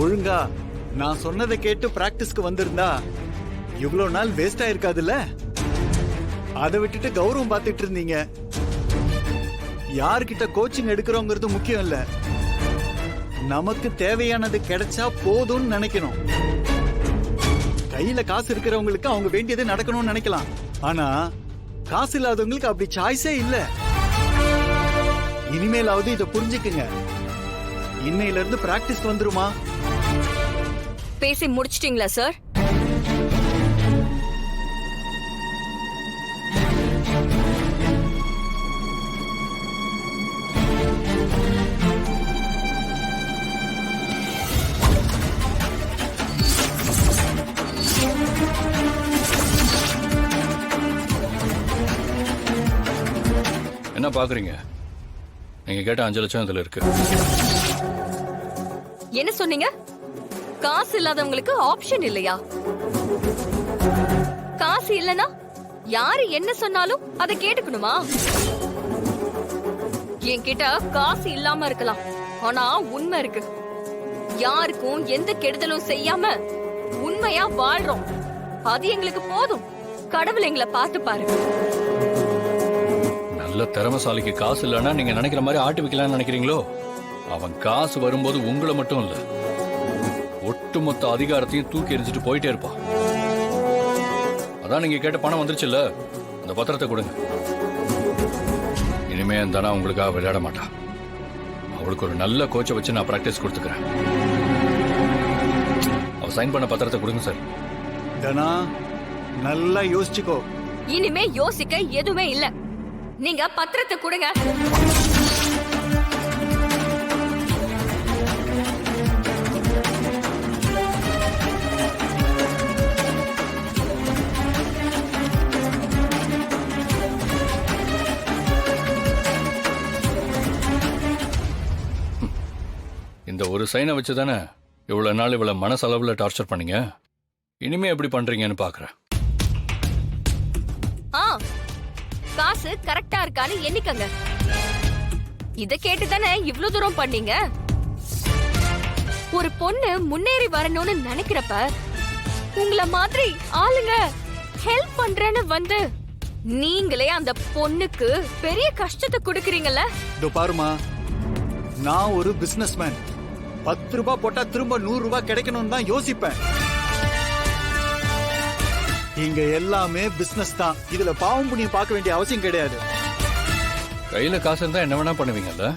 ஒழுங்கா நான் சொன்னதை கேட்டு பிராக்டிஸ்க்கு வந்திருந்தா இவ்வளவு நாள் வேஸ்ட் ஆயிருக்காதுல்ல. அதை விட்டுட்டு கௌரவம் பார்த்துட்டு இருந்தீங்க. யார்கிட்ட கோச்சிங் எடுக்கிறோங்கிறது முக்கியம் இல்ல, நமக்கு தேவையானது கிடைச்சா போதும்னு நினைக்கணும். கையில காசு இருக்கிறவங்களுக்கு அவங்க வேண்டியது நடக்கணும்னு நினைக்கலாம். ஆனா காசு இல்லாதவங்களுக்கு அப்படி சாய்ஸே இல்ல. இனிமேலாவது இதை புரிஞ்சுக்குங்க. இன்னையில இருந்து பிராக்டிஸ் வந்துருமா? பேசி முடிச்சிட்டீங்களா சார்? என்ன பாக்குறீங்க? நீங்க கேட்ட 5 லட்சம் இதுல இருக்கு. என்ன சொன்னீங்க? காசு இல்லாதவங்களுக்கு ஆப்ஷன் இல்லையா? காசு இல்லனா யாரு என்ன சொன்னாலும் அதை கேட்டுக்கணுமா? என்கிட்ட காசு இல்லாம இருக்கலாம், ஆனா உண்மை இருக்கு. யாருக்கும் எந்த கெடுதலும் செய்யாம உண்மையா வாழ்றோம். அது எங்களுக்கு போதும். கடவுள் எங்களை பார்த்து பாரு. நல்ல திறமசாலிக்கு காசு இல்லைன்னா நீங்க நினைக்கிற மாதிரி ஆட்டு வைக்கலாம்னு நினைக்கிறீங்களோ? அவன் காசு வரும்போது உங்களை மட்டும் இல்ல, ஒட்டுமொத்த அதிகாரத்தையும் தூக்கி எரிஞ்சிட்டு போயிட்டே இருப்பான். அதான் நீங்க கேட்ட பணம் வந்துருச்சுல்ல, அந்த பத்திரத்தை கொடுங்க. இனிமே தானே உங்களுக்காக விளையாட மாட்டா. அவளுக்கு ஒரு நல்ல கோச்சை வச்சு நான் பிராக்டிஸ் கொடுத்துக்கிறேன். அவ சைன் பண்ண பத்திரத்தை கொடுங்க சார். தனா, நல்லா யோசிச்சுக்கோ. இனிமே யோசிக்க எதுவுமே இல்ல. நீங்க பத்திரத்தை கொடுங்க. இந்த ஒரு சைனை வச்சு தானே இவ்வளவு நாள் இவ்வளவு மனசளவுல டார்ச்சர் பண்ணீங்க. இனிமே எப்படி பண்றீங்கன்னு பாக்குறேன். காசு கரெக்டா இருக்கான்னு எண்ணிக்கங்க. இத கேட்டுதானே இவ்ளோ தூரம் பண்ணீங்க. ஒரு பொண்ணு முன்னேறி வரணும்னு நினைக்கிறப்ப உங்கள மாதிரி ஆளுங்க ஹெல்ப் பண்றேன்னு வந்து நீங்களே அந்த பொண்ணுக்கு பெரிய கஷ்டத்தை கொடுக்கறீங்கல்ல. இதோ பாருமா, நான் ஒரு பிசினஸ்மேன். 10 ரூபாய் போட்டா திரும்ப 100 ரூபாய் கிடைக்கணும்னு தான் யோசிப்பேன். இங்க எல்லாமே பிசினஸ் தான். இதுல பாவம் புண்ணியம் பார்க்க வேண்டிய அவசியம் கிடையாது. கையில காசு இருந்தா என்ன வேணா பண்ணுவீங்கல்ல?